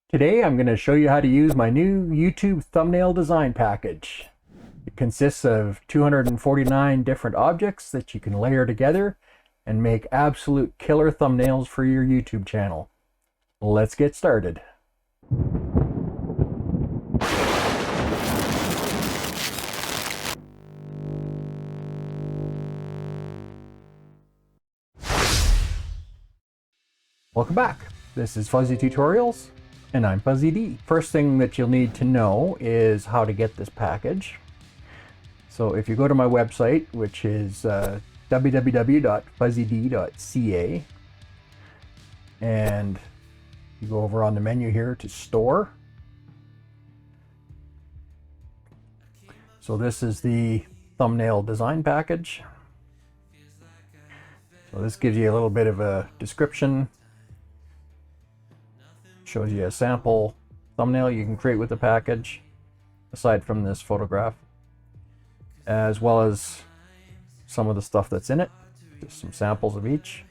Today I'm going to show you how to use my new YouTube thumbnail design package. It consists of 249 different objects that you can layer together and make absolute killer thumbnails for your YouTube channel. Let's get started. Welcome back. This is Fuzzee Tutorials. And I'm Fuzzee D. First thing that you'll need to know is how to get this package. So if you go to my website, which is www.fuzzeed.ca, and you go over on the menu here to store. So this is the thumbnail design package. So this gives you a little bit of a description. Shows you a sample thumbnail you can create with the package, aside from this photograph, as well as some of the stuff that's in it, just some samples of each.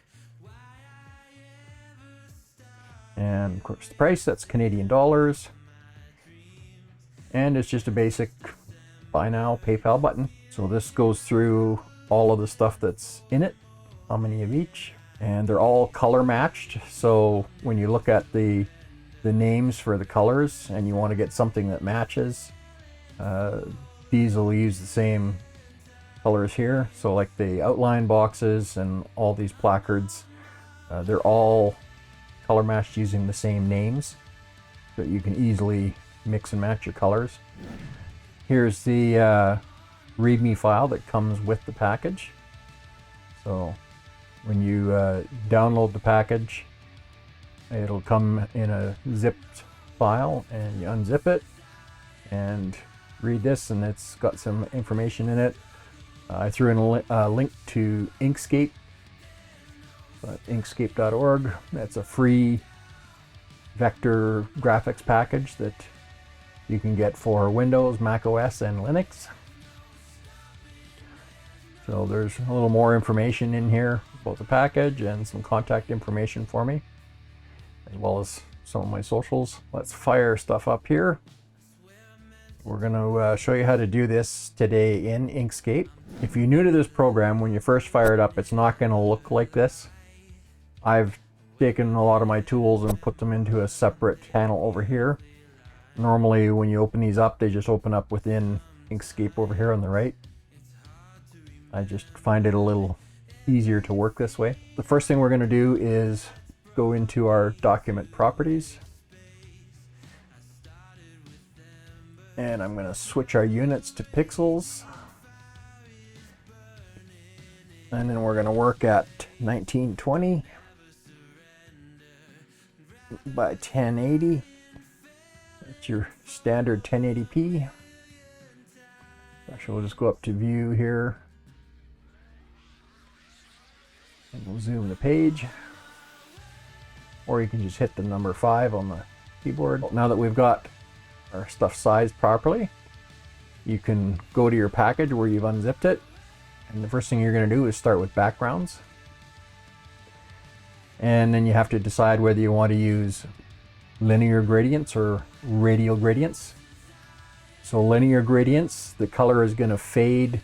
And of course the price, that's Canadian dollars. And it's just a basic buy now, PayPal button. So this goes through all of the stuff that's in it, how many of each, and they're all color matched. So when you look at the names for the colors and you want to get something that matches, these will use the same colors here. So like the outline boxes and all these placards, they're all color matched using the same names, so you can easily mix and match your colors. Here's the README file that comes with the package. So when you download the package, it'll come in a zipped file, and you unzip it and read this, and it's got some information in it. I threw in a link to Inkscape, inkscape.org. That's a free vector graphics package that you can get for Windows, Mac OS, and Linux. So there's a little more information in here about the package and some contact information for me, as well as some of my socials. Let's fire stuff up here. We're going to show you how to do this today in Inkscape. If you're new to this program, when you first fire it up, it's not going to look like this. I've taken a lot of my tools and put them into a separate panel over here. Normally when you open these up, they just open up within Inkscape over here on the right. I just find it a little easier to work this way. The first thing we're going to do is go into our document properties, and I'm going to switch our units to pixels, and then we're going to work at 1920 by 1080. That's your standard 1080p. Actually, we'll just go up to view here, and we'll zoom the page. Or you can just hit the number 5 on the keyboard. Now that we've got our stuff sized properly, you can go to your package where you've unzipped it, and the first thing you're going to do is start with backgrounds. And then you have to decide whether you want to use linear gradients or radial gradients. So linear gradients, the color is going to fade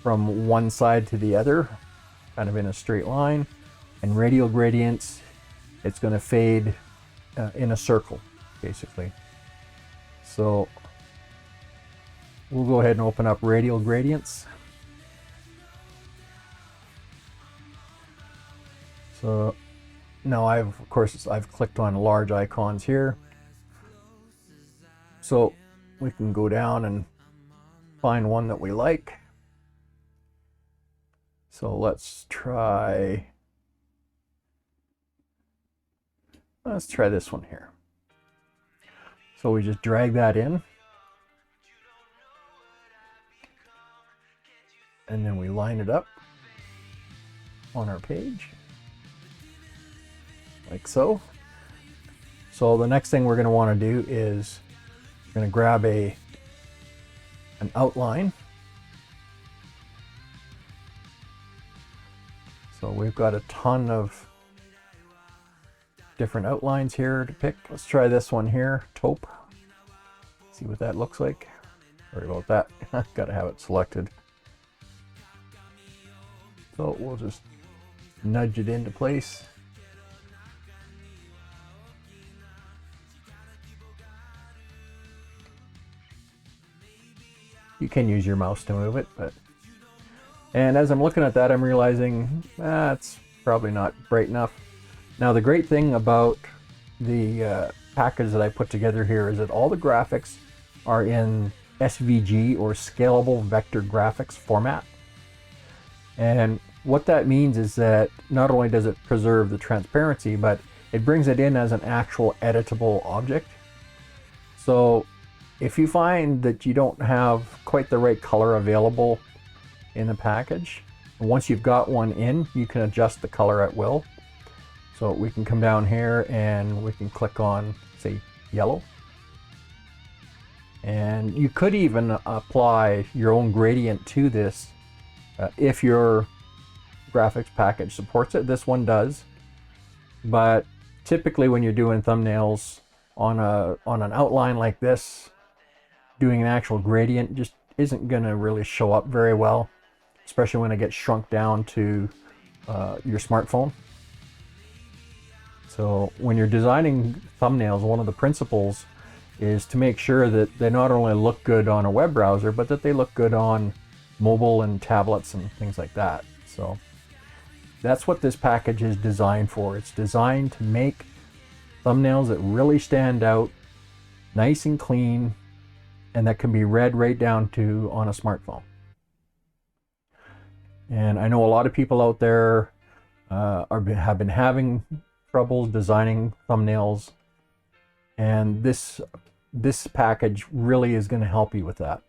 from one side to the other, kind of in a straight line. And radial gradients, it's going to fade in a circle, basically. So we'll go ahead and open up radial gradients. So now I've clicked on large icons here. So we can go down and find one that we like. So let's try this one here. So we just drag that in, and then we line it up on our page like so. So the next thing we're going to want to do is we're going to grab an outline. So we've got a ton of different outlines here to pick. Let's try this one here, taupe. See what that looks like. Sorry about that. Gotta have it selected. So we'll just nudge it into place. You can use your mouse to move it, but... And as I'm looking at that, I'm realizing it's probably not bright enough. Now the great thing about the package that I put together here is that all the graphics are in SVG, or Scalable Vector Graphics format. And what that means is that not only does it preserve the transparency, but it brings it in as an actual editable object. So if you find that you don't have quite the right color available in the package, once you've got one in, you can adjust the color at will. So we can come down here and we can click on, say, yellow. And you could even apply your own gradient to this if your graphics package supports it. This one does, but typically when you're doing thumbnails on an outline like this, doing an actual gradient just isn't going to really show up very well, especially when it gets shrunk down to your smartphone. So when you're designing thumbnails, one of the principles is to make sure that they not only look good on a web browser, but that they look good on mobile and tablets and things like that. So that's what this package is designed for. It's designed to make thumbnails that really stand out, nice and clean, and that can be read right down to on a smartphone. And I know a lot of people out there have been having troubles designing thumbnails, and this package really is going to help you with that.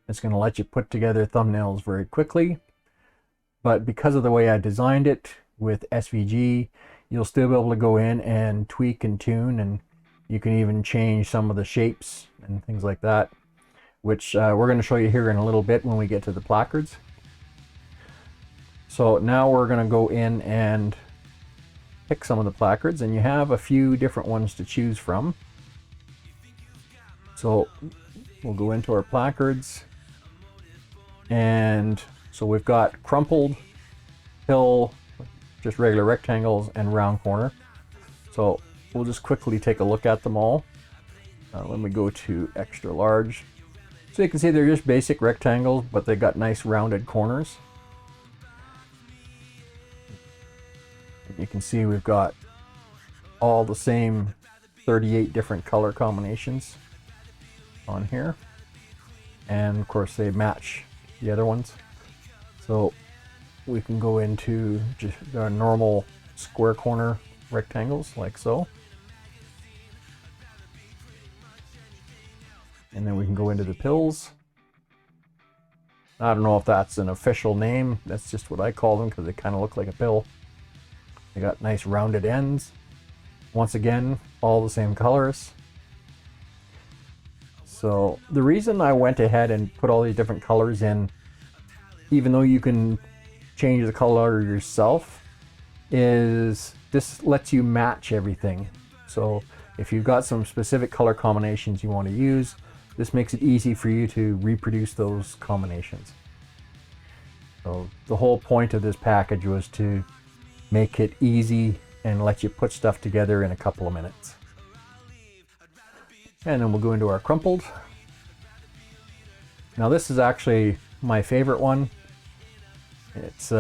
It's going to let you put together thumbnails very quickly, but because of the way I designed it with SVG, you'll still be able to go in and tweak and tune, and you can even change some of the shapes and things like that, which we're going to show you here in a little bit when we get to the placards. So now we're going to go in and pick some of the placards, and you have a few different ones to choose from. So we'll go into our placards, and so we've got crumpled, pill, just regular rectangles, and round corner. So we'll just quickly take a look at them all. Let me go to extra large. So you can see they're just basic rectangles, but they got nice rounded corners. You can see we've got all the same 38 different color combinations on here, and of course they match the other ones. So we can go into just our normal square corner rectangles like so, and then we can go into the pills. I don't know if that's an official name, that's just what I call them because they kind of look like a pill. They got nice rounded ends. Once again, all the same colors. So the reason I went ahead and put all these different colors in, even though you can change the color yourself, is this lets you match everything. So if you've got some specific color combinations you want to use, this makes it easy for you to reproduce those combinations. So the whole point of this package was to make it easy and let you put stuff together in a couple of minutes. And then we'll go into our crumpled. Now this is actually my favorite one. It's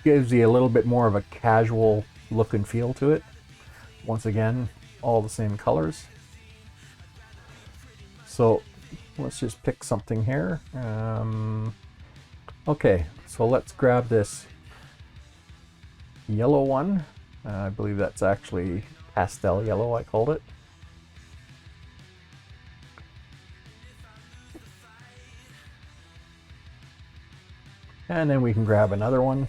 gives you a little bit more of a casual look and feel to it. Once again, all the same colors. So let's just pick something here. Okay, so let's grab this yellow one. I believe that's actually pastel yellow, I called it. And then we can grab another one.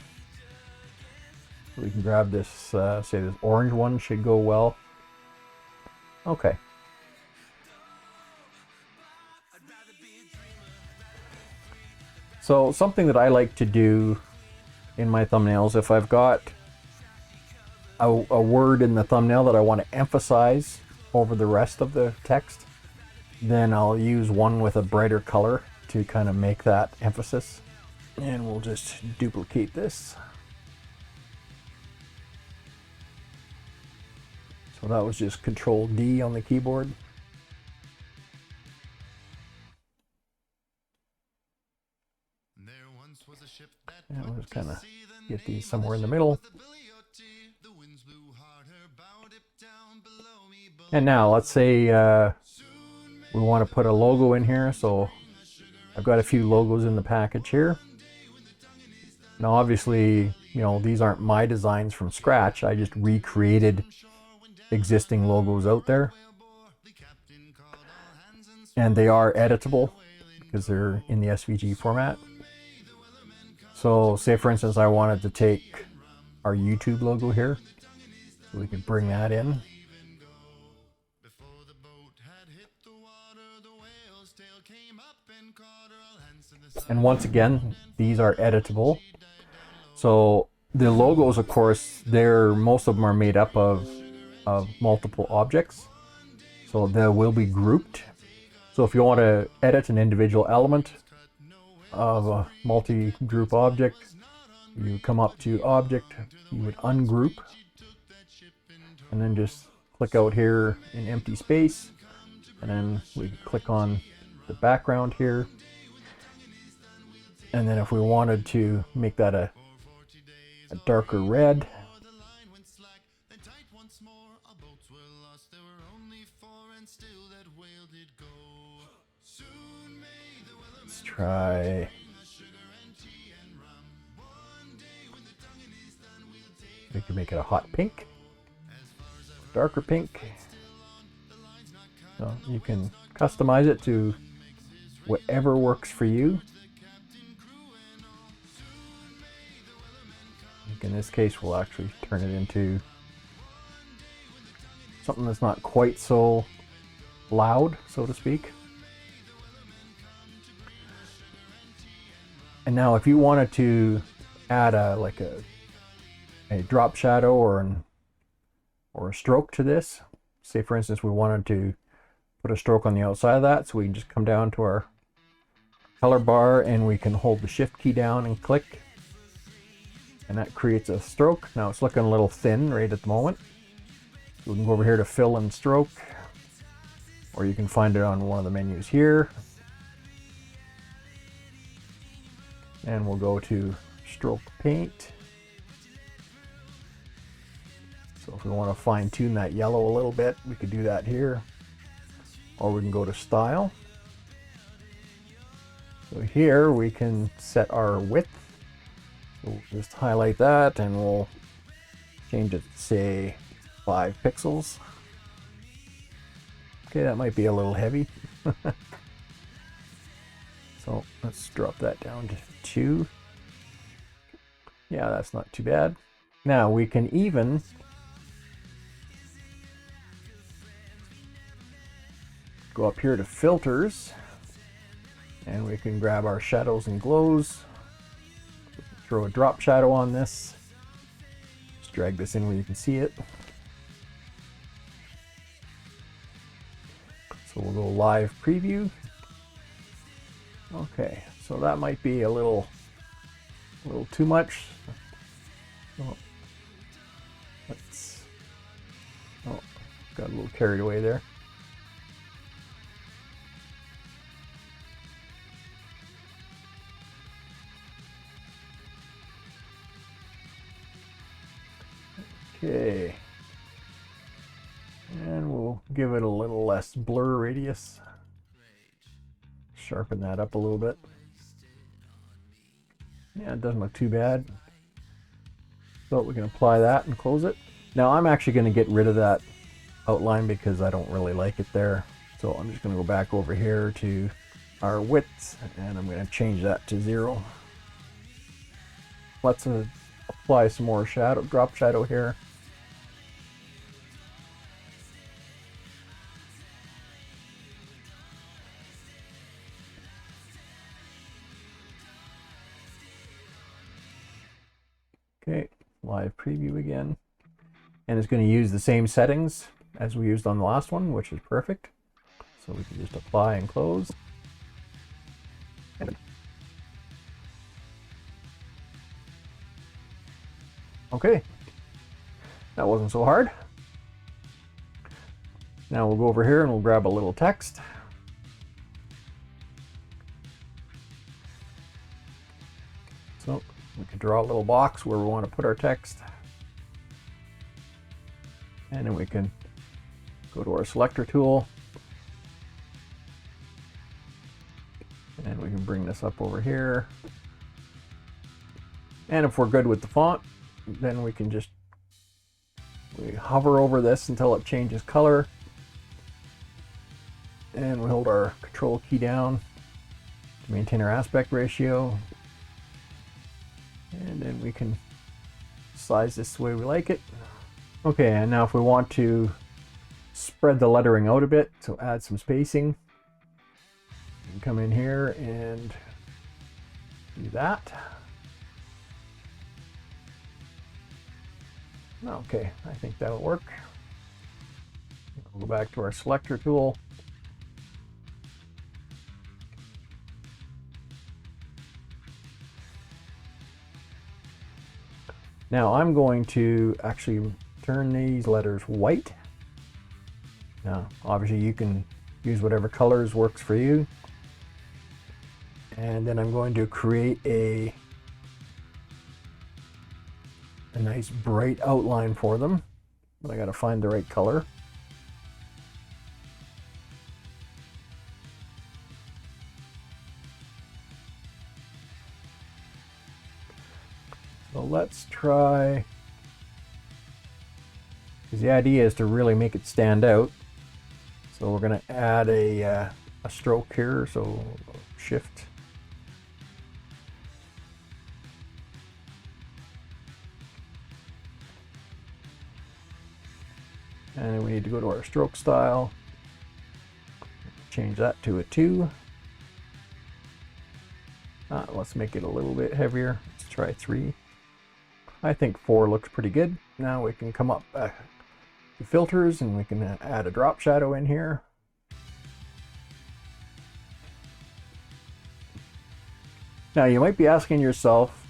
We can grab this, say this orange one should go well. Okay. So something that I like to do in my thumbnails, if I've got a word in the thumbnail that I want to emphasize over the rest of the text, then I'll use one with a brighter color to kind of make that emphasis. And we'll just duplicate this. So that was just Control D on the keyboard. And we'll just kind of get these somewhere in the middle. And now let's say we want to put a logo in here. So I've got a few logos in the package here. Now obviously, you know, these aren't my designs from scratch. I just recreated existing logos out there. And they are editable because they're in the SVG format. So say for instance I wanted to take our YouTube logo here. So we could bring that in. And once again, these are editable. So the logos, of course, most of them are made up of multiple objects. So they will be grouped. So if you want to edit an individual element of a multi-group object, you come up to Object, you would ungroup, and then just click out here in empty space, and then we click on the background here. And then if we wanted to make that a darker red, let's try, we can make it a hot pink, darker pink. So you can customize it to whatever works for you. In this case, we'll actually turn it into something that's not quite so loud, so to speak. And now if you wanted to add a drop shadow or a stroke to this, say for instance we wanted to put a stroke on the outside of that, so we can just come down to our color bar and we can hold the shift key down and click, and that creates a stroke. Now it's looking a little thin right at the moment. We can go over here to fill and stroke, or you can find it on one of the menus here. And we'll go to stroke paint. So if we want to fine tune that yellow a little bit, we could do that here. Or we can go to style. So here we can set our width. So we'll just highlight that and we'll change it to say 5 pixels. Okay, that might be a little heavy. So let's drop that down to 2. Yeah, that's not too bad. Now we can even go up here to filters, and we can grab our shadows and glows. Throw a drop shadow on this. Just drag this in where you can see it. So we'll go live preview. Okay, so that might be a little too much. Oh, got a little carried away there. Okay, and we'll give it a little less blur radius. Sharpen that up a little bit. Yeah, it doesn't look too bad. So we can apply that and close it. Now I'm actually going to get rid of that outline because I don't really like it there. So I'm just going to go back over here to our width and I'm going to change that to 0. Let's apply some more shadow, drop shadow here. Okay, live preview again. And it's going to use the same settings as we used on the last one, which is perfect. So we can just apply and close. Okay, that wasn't so hard. Now we'll go over here and we'll grab a little text. So we can draw a little box where we want to put our text. And then we can go to our selector tool. And we can bring this up over here. And if we're good with the font, then we can just hover over this until it changes color. And we hold our control key down to maintain our aspect ratio. And then we can size this the way we like it. Okay, and now if we want to spread the lettering out a bit, so add some spacing, you can come in here and do that. Okay, I think that'll work. We'll go back to our selector tool. Now I'm going to actually turn these letters white. Now, obviously you can use whatever colors works for you. And then I'm going to create a nice bright outline for them, but I got to find the right color. So let's try, because the idea is to really make it stand out. So we're going to add a stroke here, so shift. And then we need to go to our stroke style, change that to a 2. Let's make it a little bit heavier. Let's try 3. I think 4 looks pretty good. Now we can come up to filters and we can add a drop shadow in here. Now you might be asking yourself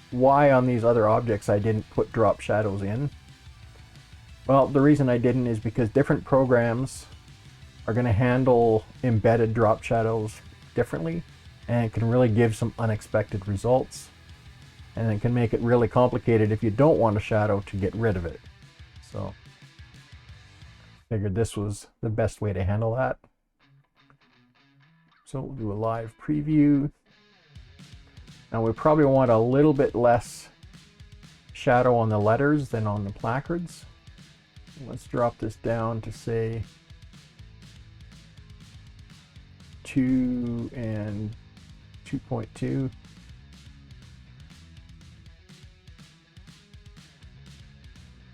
why on these other objects I didn't put drop shadows in. Well, the reason I didn't is because different programs are going to handle embedded drop shadows differently, and it can really give some unexpected results, and it can make it really complicated if you don't want a shadow to get rid of it. So I figured this was the best way to handle that. So we'll do a live preview. Now we probably want a little bit less shadow on the letters than on the placards. Let's drop this down to say 2 and 2.2.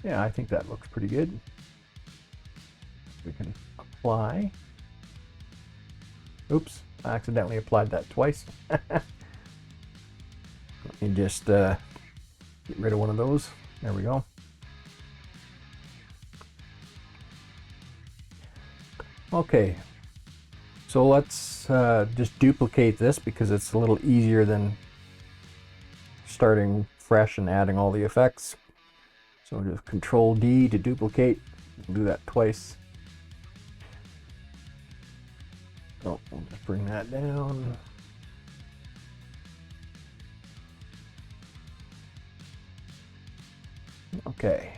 Yeah, I think that looks pretty good. We can apply. Oops, I accidentally applied that twice. Let me just get rid of one of those. There we go. Okay, so let's just duplicate this because it's a little easier than starting fresh and adding all the effects. So just Control D to duplicate. We'll do that twice. So we'll just bring that down. Okay.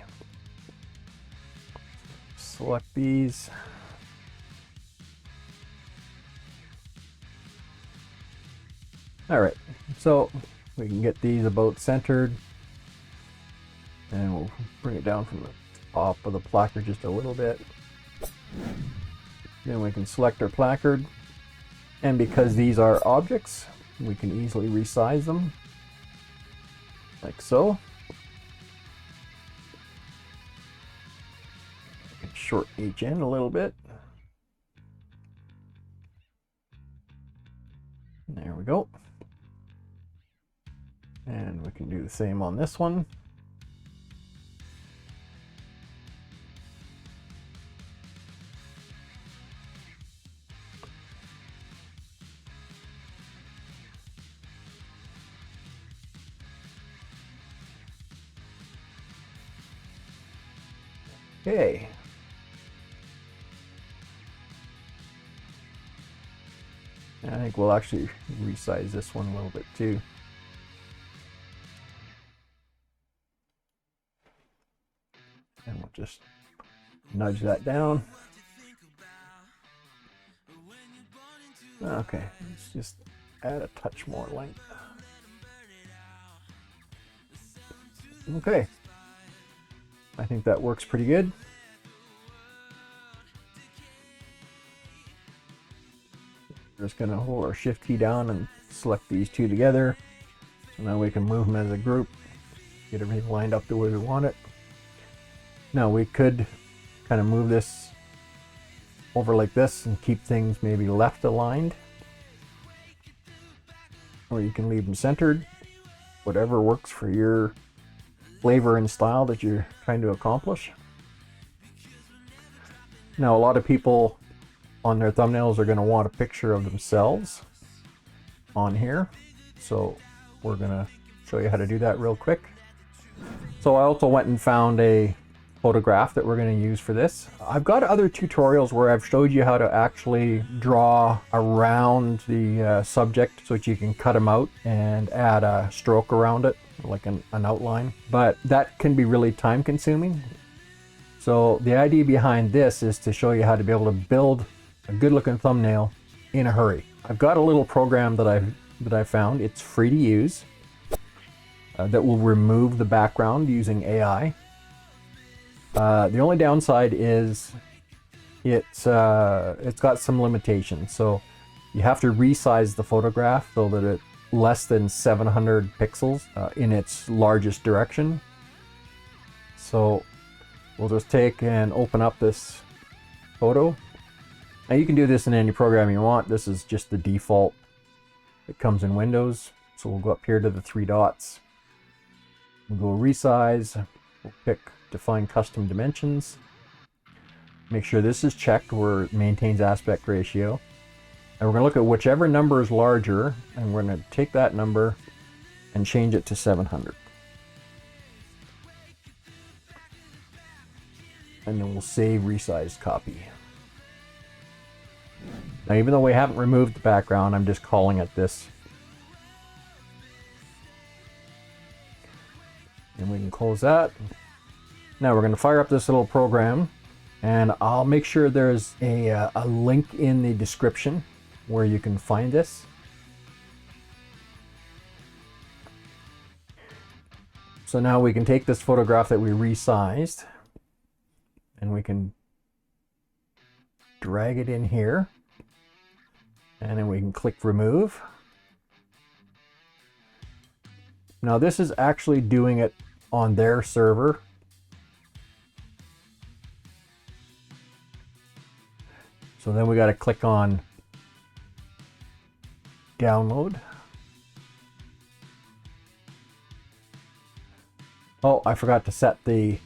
Select these. All right, so we can get these about centered, and we'll bring it down from the top of the placard just a little bit. Then we can select our placard, and because these are objects, we can easily resize them, like so. We can shorten each end a little bit. There we go. And we can do the same on this one. Okay. I think we'll actually resize this one a little bit too. And we'll just nudge that down. Okay, let's just add a touch more length. Okay, I think that works pretty good. We're just gonna hold our shift key down and select these two together. So now we can move them as a group, get everything lined up the way we want it. Now we could kind of move this over like this and keep things maybe left aligned. Or you can leave them centered, whatever works for your flavor and style that you're trying to accomplish. Now a lot of people on their thumbnails are going to want a picture of themselves on here. So we're going to show you how to do that real quick. So I also went and found a photograph that we're going to use for this. I've got other tutorials where I've showed you how to actually draw around the subject so that you can cut them out and add a stroke around it, like an outline. But that can be really time consuming. So the idea behind this is to show you how to be able to build a good looking thumbnail in a hurry. I've got a little program that I found. It's free to use that will remove the background using AI. The only downside is it's got some limitations. So you have to resize the photograph so that it's less than 700 pixels in its largest direction. So we'll just take and open up this photo. Now you can do this in any program you want. This is just the default that comes in Windows. So we'll go up here to the three dots. We'll go resize. We'll pick define custom dimensions. Make sure this is checked where it maintains aspect ratio. And we're going to look at whichever number is larger, and we're going to take that number and change it to 700. And then we'll save resized copy. Now, even though we haven't removed the background, I'm just calling it this. And we can close that. Now we're going to fire up this little program, and I'll make sure there's a link in the description where you can find this. So now we can take this photograph that we resized and we can drag it in here, and then we can click remove. Now this is actually doing it on their server. So then we got to click on download. Oh, I forgot to set the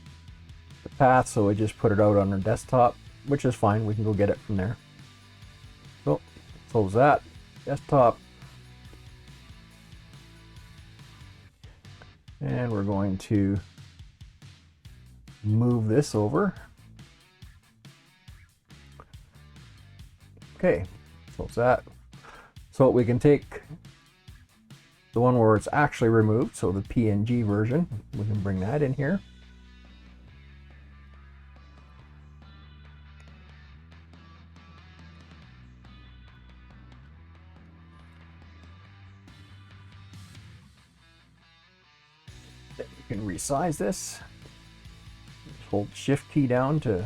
path, so I just put it out on our desktop, which is fine. We can go get it from there. So close that. Desktop. And we're going to move this over. Okay, close that. So we can take the one where it's actually removed, so the PNG version, we can bring that in here. Then you can resize this. Just hold Shift key down to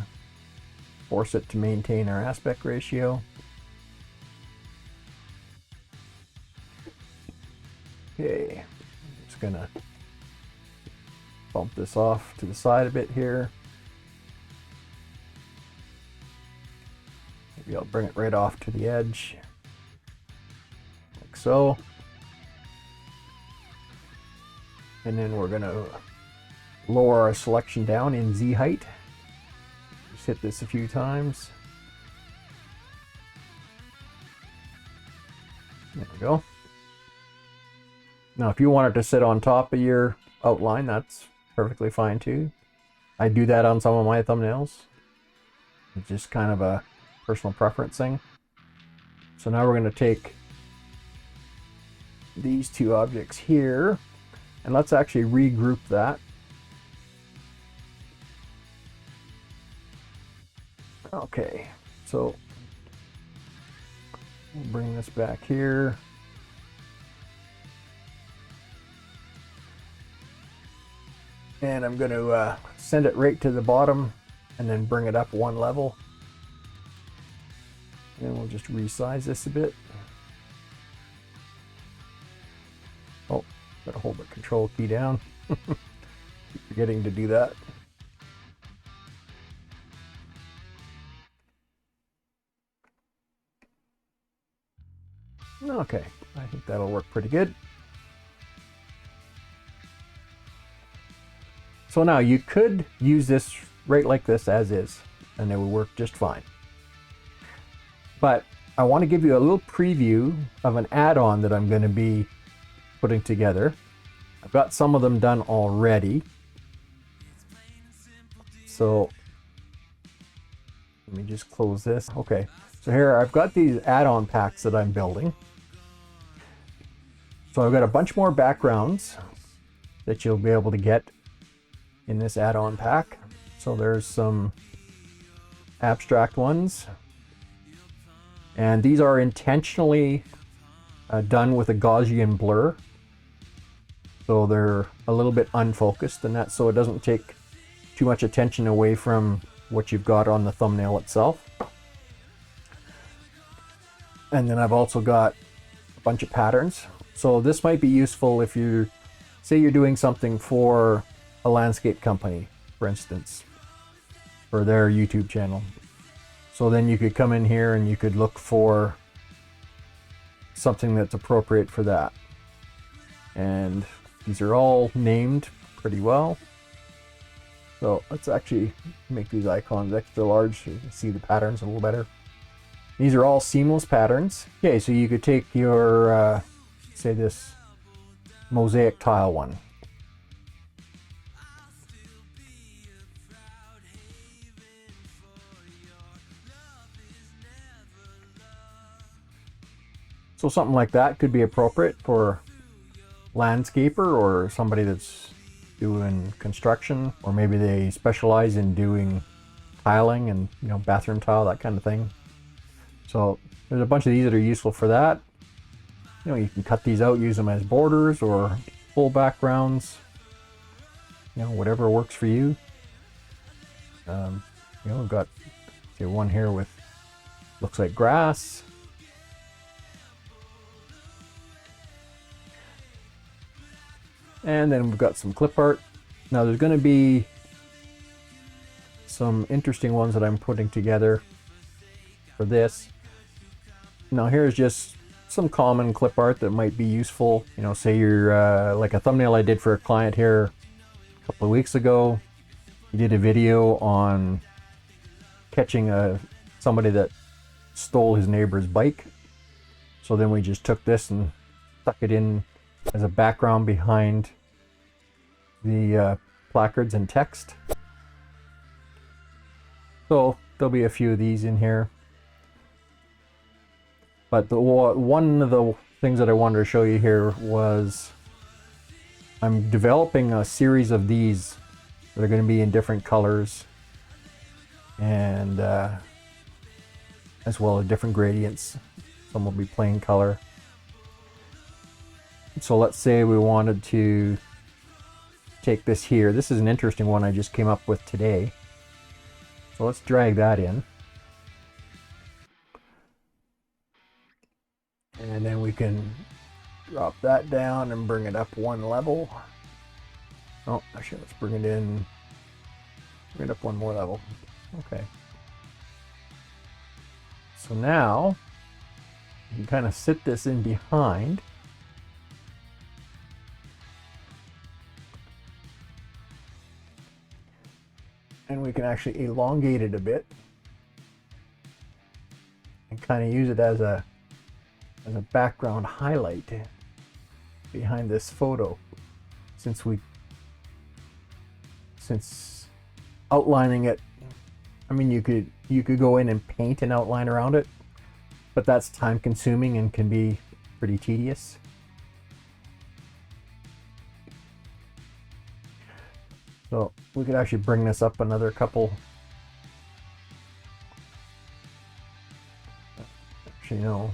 force it to maintain our aspect ratio. Okay, I'm just gonna bump this off to the side a bit here. Maybe I'll bring it right off to the edge, like so. And then we're gonna lower our selection down in Z height. Just hit this a few times. There we go. Now, if you want it to sit on top of your outline, that's perfectly fine too. I do that on some of my thumbnails. It's just kind of a personal preference thing. So now we're going to take these two objects here and let's actually regroup that. Okay, so we'll bring this back here. And I'm going to send it right to the bottom and then bring it up one level. And we'll just resize this a bit. Oh, gotta hold the control key down. Keep forgetting to do that. Okay, I think that'll work pretty good. So now you could use this right like this as is, and it will work just fine. But I want to give you a little preview of an add-on that I'm going to be putting together. I've got some of them done already. So let me just close this. Okay, so here I've got these add-on packs that I'm building. So I've got a bunch more backgrounds that you'll be able to get in this add-on pack. So there's some abstract ones. And these are intentionally done with a Gaussian blur. So they're a little bit unfocused and that, so it doesn't take too much attention away from what you've got on the thumbnail itself. And then I've also got a bunch of patterns. So this might be useful if you say you're doing something for a landscape company, for instance, for their YouTube channel. So then you could come in here and you could look for something that's appropriate for that. And these are all named pretty well. So let's actually make these icons extra large so you can see the patterns a little better. These are all seamless patterns. Okay, so you could take your, say this mosaic tile one. So something like that could be appropriate for landscaper or somebody that's doing construction, or maybe they specialize in doing tiling and, you know, bathroom tile, that kind of thing. So there's a bunch of these that are useful for that. You know, you can cut these out, use them as borders or full backgrounds, you know, whatever works for you. You know, we've got, say, one here with looks like grass. And then we've got some clip art. Now there's going to be some interesting ones that I'm putting together for this. Now here's just some common clip art that might be useful. You know, say you're like a thumbnail I did for a client here a couple of weeks ago. He did a video on catching somebody that stole his neighbor's bike. So then we just took this and stuck it in as a background behind the placards and text. So there'll be a few of these in here. But one of the things that I wanted to show you here was I'm developing a series of these that are going to be in different colors and as well as different gradients. Some will be plain color. So let's say we wanted to take this here. This is an interesting one I just came up with today. So let's drag that in. And then we can drop that down and bring it up one level. Oh, actually, let's bring it up one more level. Okay. So now you can kind of sit this in behind. And we can actually elongate it a bit and kind of use it as a background highlight behind this photo, since outlining it, I mean, you could go in and paint an outline around it, but that's time consuming and can be pretty tedious. So we could actually bring this up another couple. Actually, no.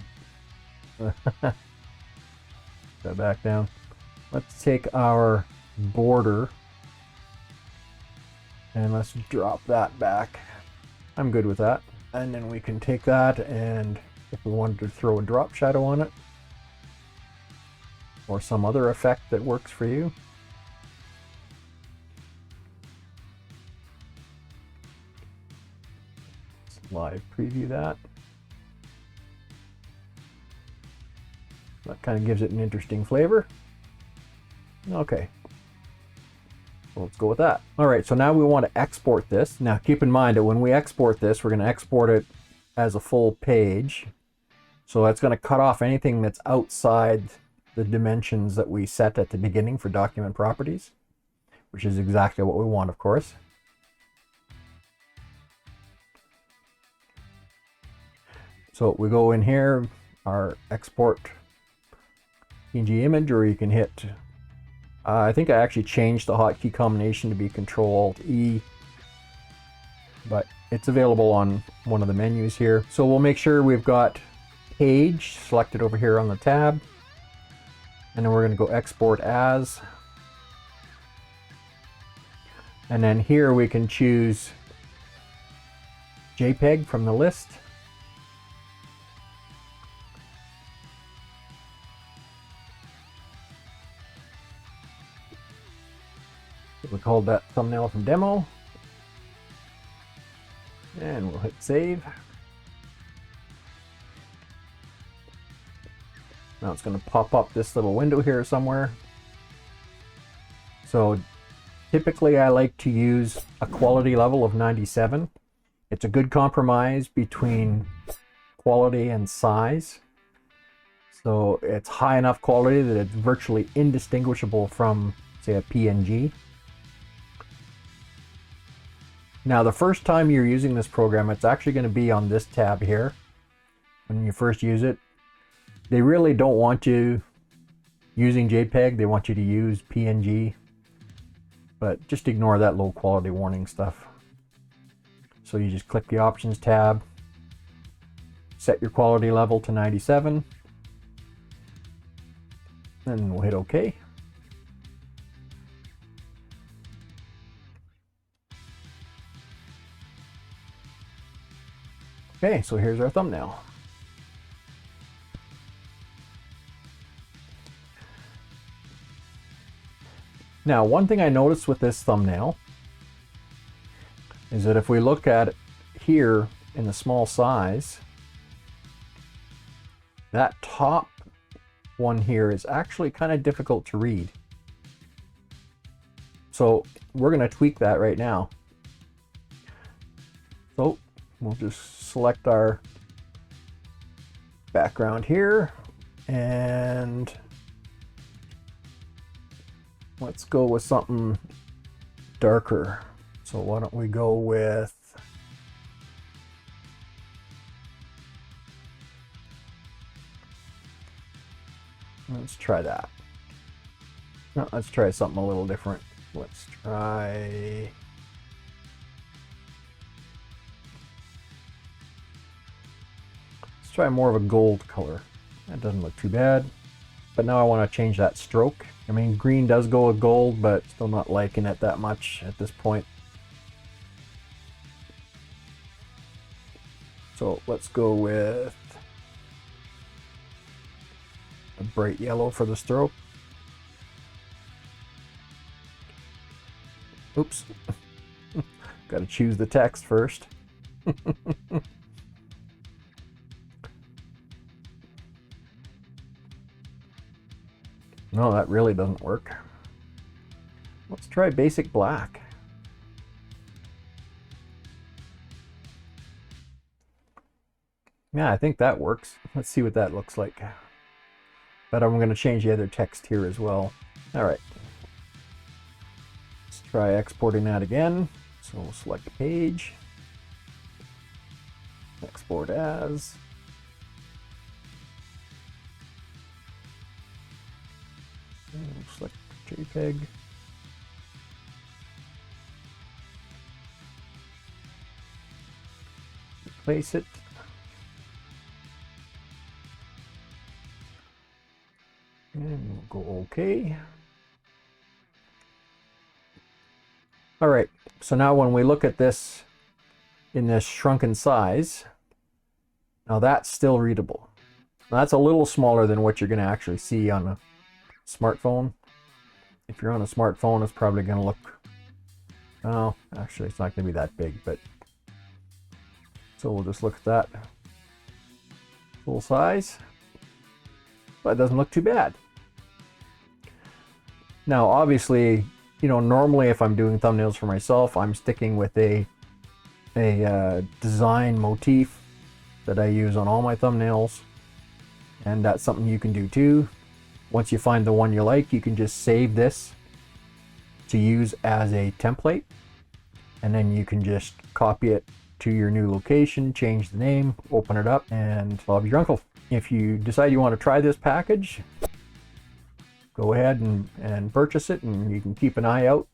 Go back down. Let's take our border and let's drop that back. I'm good with that. And then we can take that, and if we wanted to throw a drop shadow on it or some other effect that works for you. Let's live preview that. That kind of gives it an interesting flavor. Okay. So let's go with that. All right, so now we want to export this. Now keep in mind that when we export this, we're going to export it as a full page. So that's going to cut off anything that's outside the dimensions that we set at the beginning for document properties, which is exactly what we want, of course. So we go in here, our export PNG image, or you can hit, I think I actually changed the hotkey combination to be Control-Alt-E, but it's available on one of the menus here. So we'll make sure we've got page selected over here on the tab, and then we're going to go export as, and then here we can choose JPEG from the list. We called that thumbnail from demo, and we'll hit save. Now it's going to pop up this little window here somewhere. So typically I like to use a quality level of 97. It's a good compromise between quality and size. So it's high enough quality that it's virtually indistinguishable from, say, a PNG. Now, the first time you're using this program, it's actually going to be on this tab here. When you first use it, they really don't want you using JPEG. They want you to use PNG, but just ignore that low quality warning stuff. So you just click the options tab, set your quality level to 97, and we'll hit OK. Okay, so here's our thumbnail. Now, one thing I noticed with this thumbnail is that if we look at it here in the small size, that top one here is actually kind of difficult to read. So we're going to tweak that right now. So we'll just select our background here, and let's go with something darker. So why don't we go with, let's try that. No, let's try something a little different. Let's try, more of a gold color. That doesn't look too bad. But now I want to change that stroke. I mean, green does go with gold, but still not liking it that much at this point. So let's go with a bright yellow for the stroke. Oops. Got to choose the text first. No, that really doesn't work. Let's try basic black. Yeah, I think that works. Let's see what that looks like. But I'm going to change the other text here as well. All right. Let's try exporting that again. So we'll select page, export as. And we'll select JPEG. Place it. And we'll go OK. All right, so now when we look at this in this shrunken size, now that's still readable. Now that's a little smaller than what you're going to actually see on a smartphone. If you're on a smartphone, it's probably going to look, oh, actually it's not going to be that big, but so we'll just look at that full size. But it doesn't look too bad. Now, obviously, you know, normally if I'm doing thumbnails for myself, I'm sticking with a design motif that I use on all my thumbnails. And that's something you can do too. Once you find the one you like, you can just save this to use as a template. And then you can just copy it to your new location, change the name, open it up, and love your uncle. If you decide you want to try this package, go ahead and purchase it, and you can keep an eye out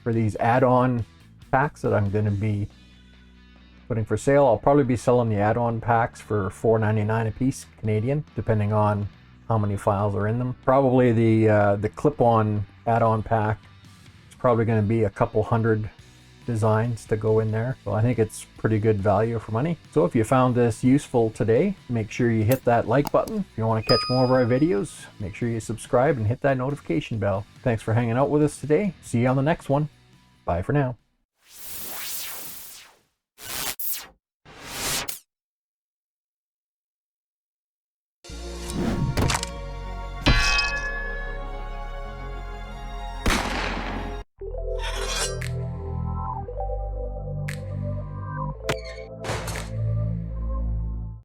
for these add-on packs that I'm going to be putting for sale. I'll probably be selling the add-on packs for $4.99 a piece Canadian, depending on how many files are in them. Probably the clip-on add-on pack is probably going to be a couple hundred designs to go in there. So I think it's pretty good value for money. So if you found this useful today, make sure you hit that like button. If you want to catch more of our videos, make sure you subscribe and hit that notification bell. Thanks for hanging out with us today. See you on the next one. Bye for now.